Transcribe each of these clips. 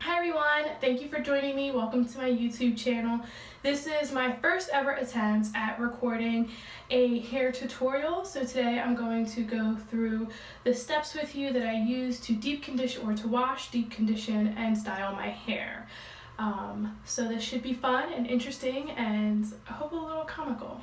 Hi everyone, thank you for joining me. Welcome to my YouTube channel. This is my first ever attempt at recording a hair tutorial. So today I'm going to go through the steps with you that I use to deep condition or to wash, deep condition, and style my hair. So this should be fun and interesting and I hope a little comical.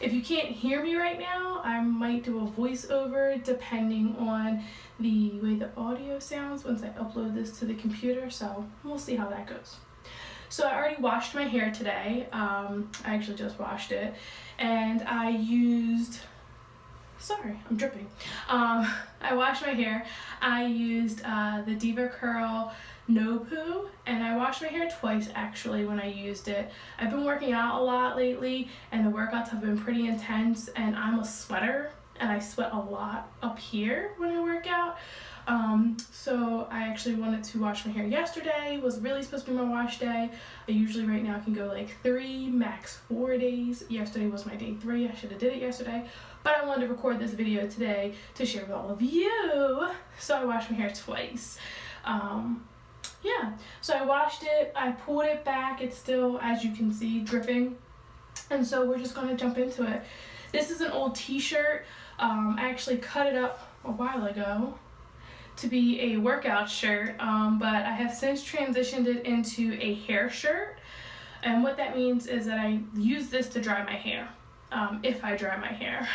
If you can't hear me right now, I might do a voiceover depending on the way the audio sounds once I upload this to the computer, so we'll see how that goes. So I already washed my hair today. I actually just washed it, and I used, sorry, I'm dripping. I washed my hair. I used the DevaCurl No Poo, and I washed my hair twice actually when I used it. I've been working out a lot lately and the workouts have been pretty intense, and I'm a sweater and I sweat a lot up here when I work out. So I actually wanted to wash my hair yesterday. It was really supposed to be my wash day. I usually right now can go like 3, max 4 days. Yesterday was my day 3. I should have did it yesterday, but I wanted to record this video today to share with all of you. So I washed my hair twice. Yeah, so I washed it, I pulled it back, it's still, as you can see, dripping, and so we're just going to jump into it. This is an old t-shirt. I actually cut it up a while ago to be a workout shirt, but I have since transitioned it into a hair shirt, and what that means is that I use this to dry my hair. If I dry my hair.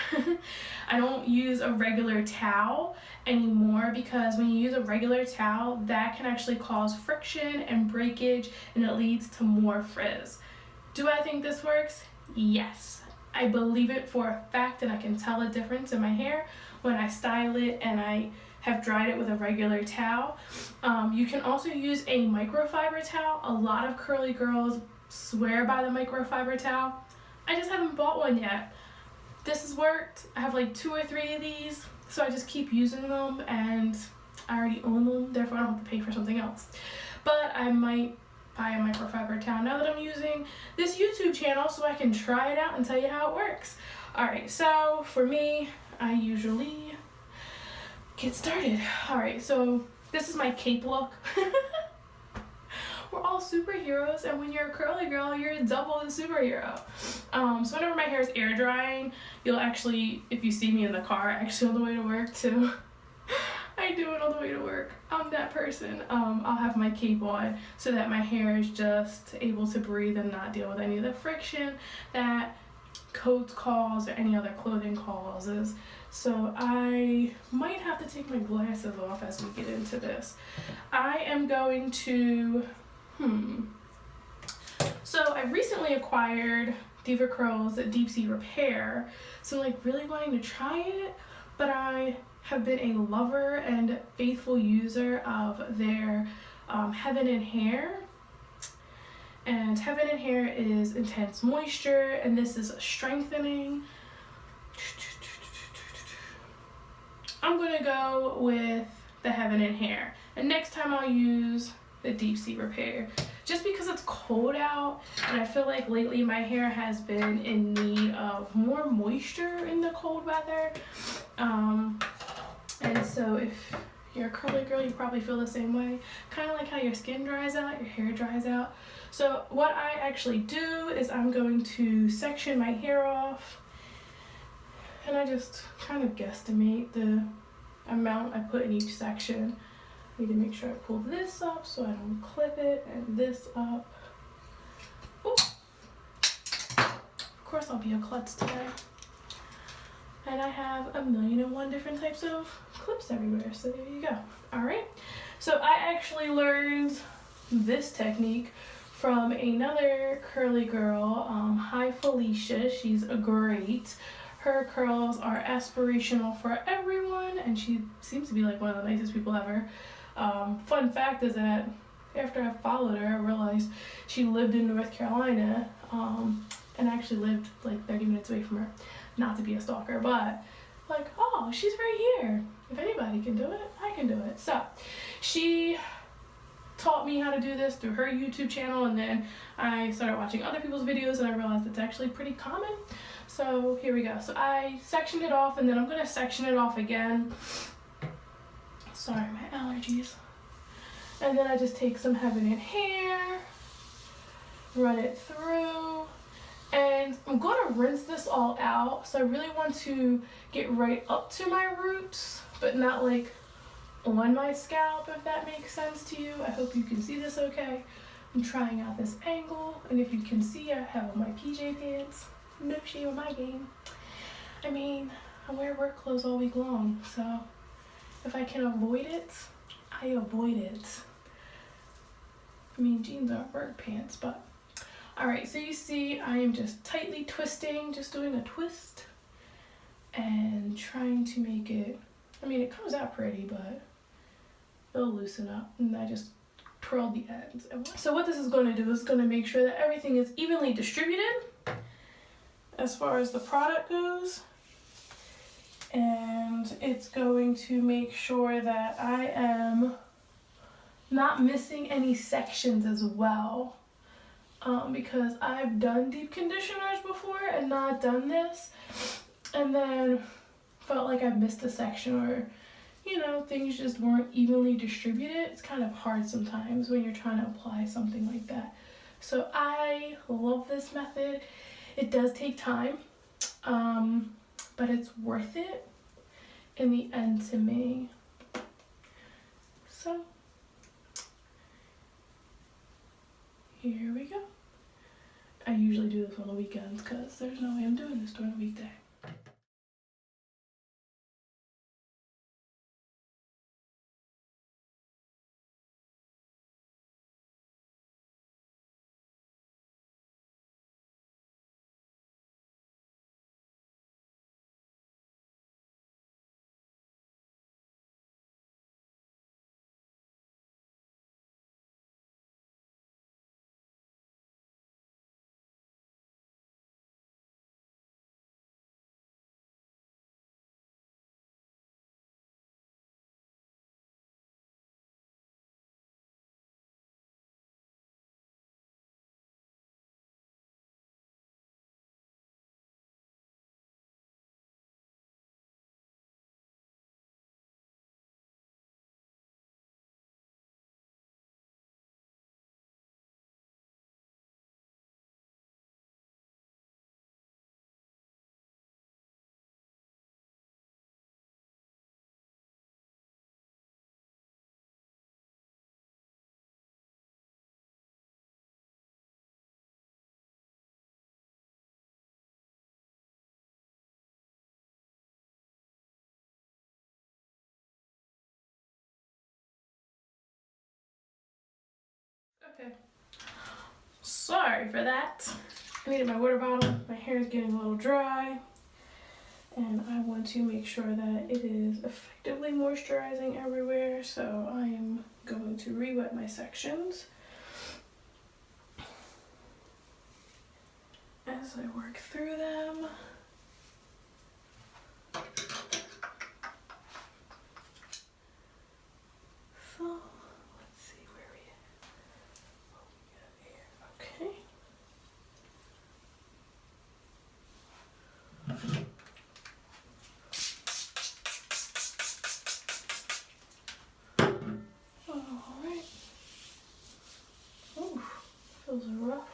I don't use a regular towel anymore because when you use a regular towel, that can actually cause friction and breakage and it leads to more frizz. Do I think this works? Yes. I believe it for a fact, and I can tell a difference in my hair when I style it and I have dried it with a regular towel. You can also use a microfiber towel. A lot of curly girls swear by the microfiber towel. I just haven't bought one yet. This has worked. I have like 2 or 3 of these, so I just keep using them and I already own them, therefore I don't have to pay for something else. But I might buy a microfiber towel now that I'm using this YouTube channel so I can try it out and tell you how it works. Alright, so for me, I usually get started. Alright, so this is my cape look. We're all superheroes, and when you're a curly girl, you're double the superhero. So whenever my hair is air drying, you'll actually, if you see me in the car, actually on the way to work too, I do it on the way to work. I'm that person. I'll have my cape on so that my hair is just able to breathe and not deal with any of the friction that coats cause or any other clothing causes. So I might have to take my glasses off as we get into this. I am going to So I recently acquired DevaCurl's Deep Sea Repair, so I'm like really wanting to try it, but I have been a lover and faithful user of their Heaven and Hair. And Heaven and Hair is intense moisture, and this is strengthening. I'm gonna go with the Heaven and Hair, and next time I'll use the Deep Sea Repair, just because it's cold out and I feel like lately my hair has been in need of more moisture in the cold weather. And so if you're a curly girl, you probably feel the same way, kind of like how your skin dries out, your hair dries out. So what I actually do is I'm going to section my hair off, and I just kind of guesstimate the amount I put in each section. I need to make sure I pull this up so I don't clip it, and this up. Ooh. Of course I'll be a klutz today. And I have 1,000,001 different types of clips everywhere, so there you go. Alright, so I actually learned this technique from another curly girl, hi Felicia. She's great. Her curls are aspirational for everyone, and she seems to be like one of the nicest people ever. Fun fact is that after I followed her, I realized she lived in North Carolina, and actually lived like 30 minutes away from her. Not to be a stalker, but like, oh, she's right here. If anybody can do it, I can do it. So she taught me how to do this through her YouTube channel, and then I started watching other people's videos and I realized it's actually pretty common. So here we go. So I sectioned it off, and then I'm going to section it off again. Sorry, my allergies. And then I just take some Heaven and Hair, run it through, and I'm gonna rinse this all out. So I really want to get right up to my roots, but not like on my scalp, if that makes sense to you. I hope you can see this okay. I'm trying out this angle, and if you can see, I have on my PJ pants. No shame in my game. I mean, I wear work clothes all week long, so if I can avoid it, I avoid it. I mean, jeans aren't work pants, but alright, so you see I am just tightly twisting, just doing a twist and trying to make it, I mean, it comes out pretty, but it'll loosen up, and I just twirl the ends. So what this is going to do is going to make sure that everything is evenly distributed as far as the product goes, and it's going to make sure that I am not missing any sections as well, because I've done deep conditioners before and not done this, and then felt like I missed a section, or you know, things just weren't evenly distributed. It's kind of hard sometimes when you're trying to apply something like that. So I love this method. It does take time, but it's worth it in the end to me. So here we go. I usually do this on the weekends because there's no way I'm doing this during a weekday. Okay. Sorry for that. I needed my water bottle. My hair is getting a little dry, and I want to make sure that it is effectively moisturizing everywhere, so I am going to re-wet my sections as I work through them. So let's see where we what we got here. Okay. Alright. Ooh, feels rough.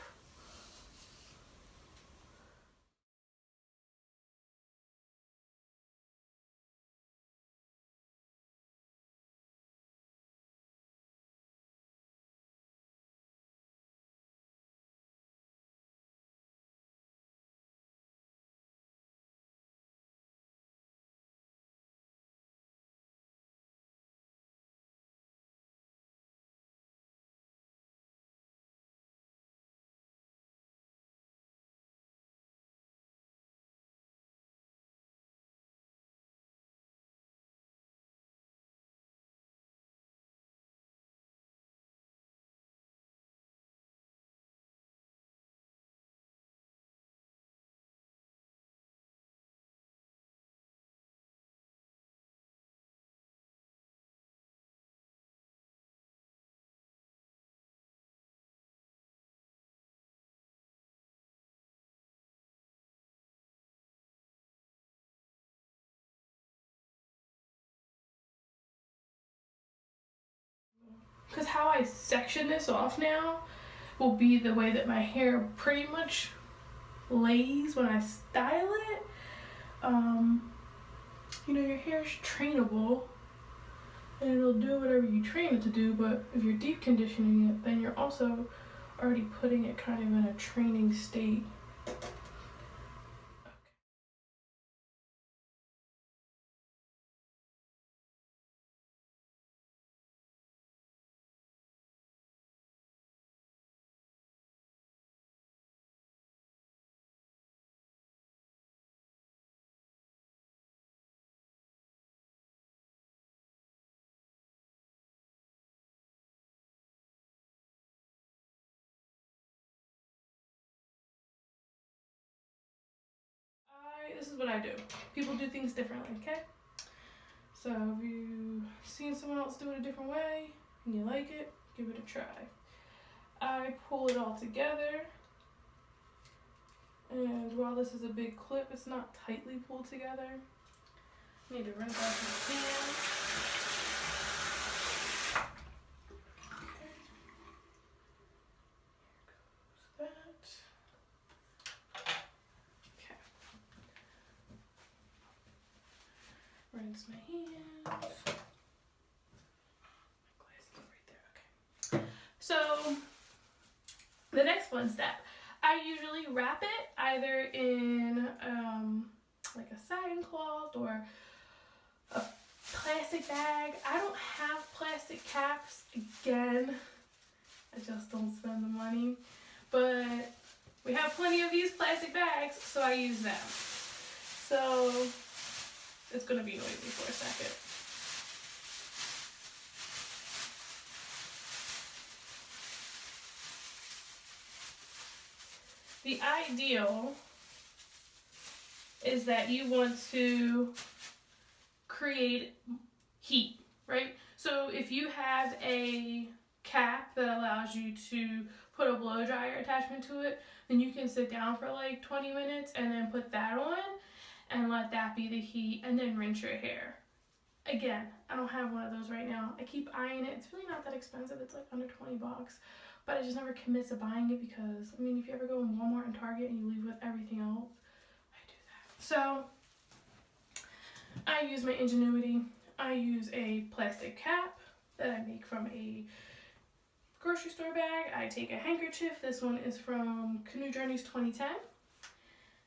because how I section this off now will be the way that my hair pretty much lays when I style it. You know, your hair's trainable and it'll do whatever you train it to do, but if you're deep conditioning it, then you're also already putting it kind of in a training state. This is what I do. People do things differently, okay? So if you've seen someone else do it a different way and you like it, give it a try. I pull it all together, and while this is a big clip, it's not tightly pulled together. I need to rinse off my pan. Rinse my hands. My glasses are right there. Okay. So the next one step, I usually wrap it either in like a satin cloth or a plastic bag. I don't have plastic caps. Again, I just don't spend the money. But we have plenty of these plastic bags, so I use them. So it's gonna be noisy for a second. The ideal is that you want to create heat, right? So if you have a cap that allows you to put a blow dryer attachment to it, then you can sit down for like 20 minutes and then put that on and let that be the heat and then rinse your hair. Again, I don't have one of those right now. I keep eyeing it. It's really not that expensive. It's like under 20 bucks. But I just never commit to buying it because, I mean, if you ever go in Walmart and Target and you leave with everything else, I do that. So I use my ingenuity. I use a plastic cap that I make from a grocery store bag. I take a handkerchief. This one is from Canoe Journeys 2010.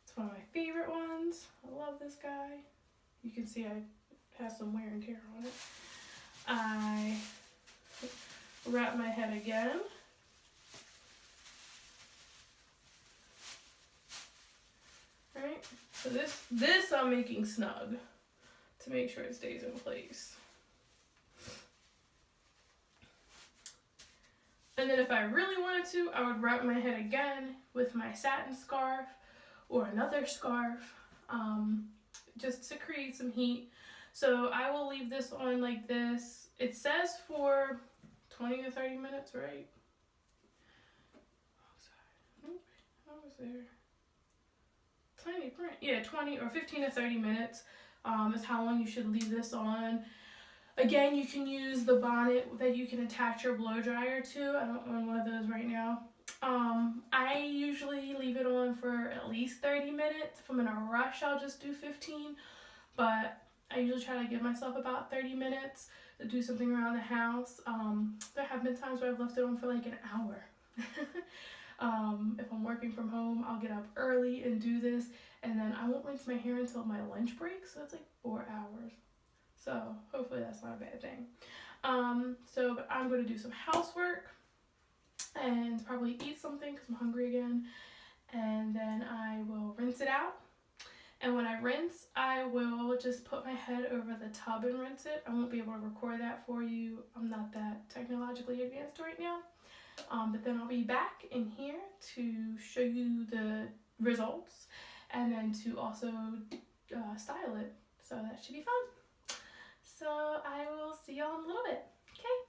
It's one of my favorite ones. I love this guy. You can see I have some wear and tear on it. I wrap my head again. Right? So this I'm making snug to make sure it stays in place. And then if I really wanted to, I would wrap my head again with my satin scarf or another scarf, just to create some heat. So I will leave this on like this. It says for 20 to 30 minutes, right? How was there? Tiny print. Yeah, 20 or 15 to 30 minutes is how long you should leave this on. Again, you can use the bonnet that you can attach your blow dryer to. I don't own one of those right now. I usually leave it on for at least 30 minutes. If I'm in a rush, I'll just do 15. But I usually try to give myself about 30 minutes to do something around the house. There have been times where I've left it on for like an hour. If I'm working from home, I'll get up early and do this, and then I won't rinse my hair until my lunch break, so that's like 4 hours. So hopefully that's not a bad thing. But I'm going to do some housework and probably eat something because I'm hungry again, and then I will rinse it out. And when I rinse, I will just put my head over the tub and rinse it. I won't be able to record that for you. I'm not that technologically advanced right now. But then I'll be back in here to show you the results and then to also style it. So that should be fun. So I will see y'all in a little bit. Okay.